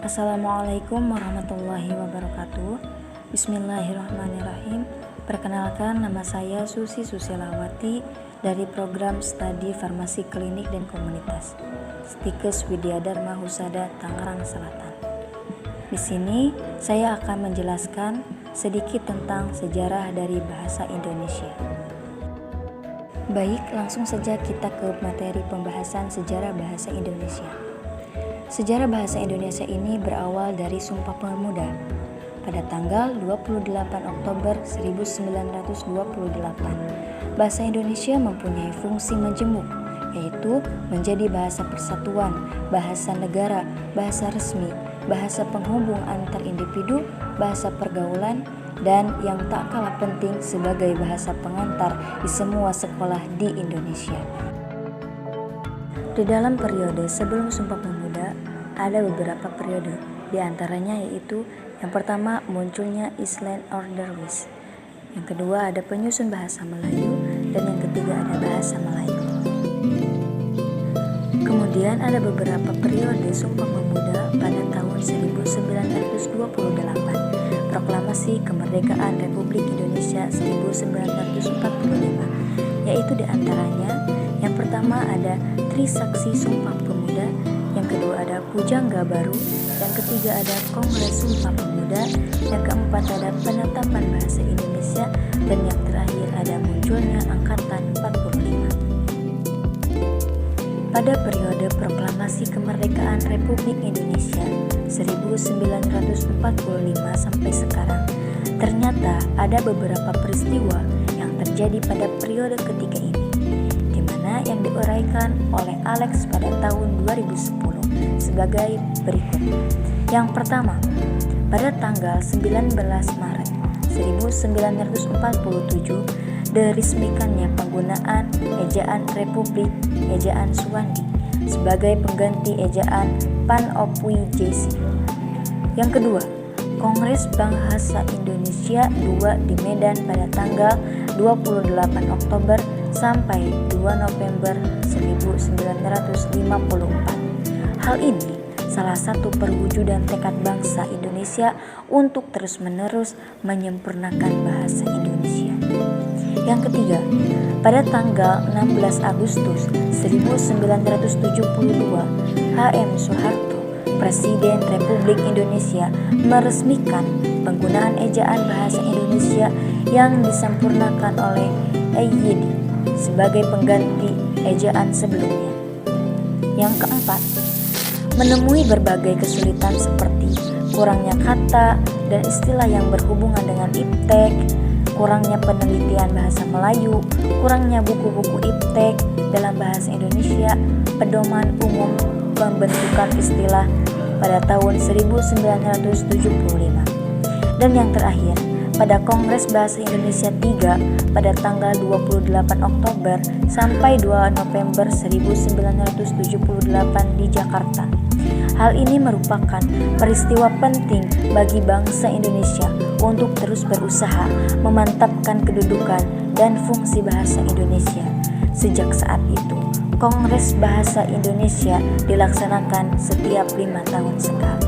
Assalamualaikum warahmatullahi wabarakatuh. Bismillahirrahmanirrahim. Perkenalkan, nama saya Susi Susilawati dari program studi Farmasi Klinik dan Komunitas Stikes Widya Dharma Husada, Tangerang Selatan. Di sini saya akan menjelaskan sedikit tentang sejarah dari bahasa Indonesia. Baik, langsung saja kita ke materi pembahasan sejarah bahasa Indonesia. Sejarah bahasa Indonesia ini berawal dari Sumpah Pemuda pada tanggal 28 Oktober 1928. Bahasa Indonesia mempunyai fungsi majemuk, yaitu menjadi bahasa persatuan, bahasa negara, bahasa resmi, bahasa penghubung antar individu, bahasa pergaulan, dan yang tak kalah penting sebagai bahasa pengantar di semua sekolah di Indonesia. Di dalam periode sebelum Sumpah Pemuda ada beberapa periode, di antaranya yaitu yang pertama munculnya Island Orderlies, yang kedua ada penyusun bahasa Melayu, dan yang ketiga ada bahasa Melayu. Kemudian ada beberapa periode Sumpah Pemuda pada tahun 1928, Proklamasi Kemerdekaan Republik Indonesia 1945, yaitu di antaranya yang pertama ada Trisaksi Sumpah Pemuda, yang kedua ada Pujangga Baru, yang ketiga ada Kongres Sumpah Pemuda, yang keempat ada penetapan bahasa Indonesia, dan yang terakhir ada munculnya Angkatan 45. Pada periode Proklamasi Kemerdekaan Republik Indonesia 1945 sampai sekarang, ternyata ada beberapa peristiwa yang terjadi pada periode ketiga ini, di mana yang diuraikan oleh Alex pada tahun 2010 sebagai berikut. Yang pertama, pada tanggal 19 Maret 1947 diresmikannya penggunaan ejaan Republik, ejaan Suwandi, sebagai pengganti ejaan Panopwijaya. Yang kedua, Kongres Bahasa Indonesia II di Medan pada tanggal 28 Oktober sampai 2 November 1954. Hal ini salah satu perwujudan tekad bangsa Indonesia untuk terus-menerus menyempurnakan bahasa Indonesia. Yang ketiga, pada tanggal 16 Agustus 1972, H.M. Soeharto, Presiden Republik Indonesia, meresmikan penggunaan ejaan bahasa Indonesia yang disempurnakan oleh EYD sebagai pengganti ejaan sebelumnya. Yang keempat, menemui berbagai kesulitan seperti kurangnya kata dan istilah yang berhubungan dengan iptek, kurangnya penelitian bahasa Melayu, kurangnya buku-buku iptek dalam bahasa Indonesia, pedoman umum pembentukan istilah pada tahun 1975. Dan yang terakhir, pada Kongres Bahasa Indonesia III pada tanggal 28 Oktober sampai 2 November 1978 di Jakarta. Hal ini merupakan peristiwa penting bagi bangsa Indonesia untuk terus berusaha memantapkan kedudukan dan fungsi bahasa Indonesia. Sejak saat itu, Kongres Bahasa Indonesia dilaksanakan setiap 5 tahun sekali.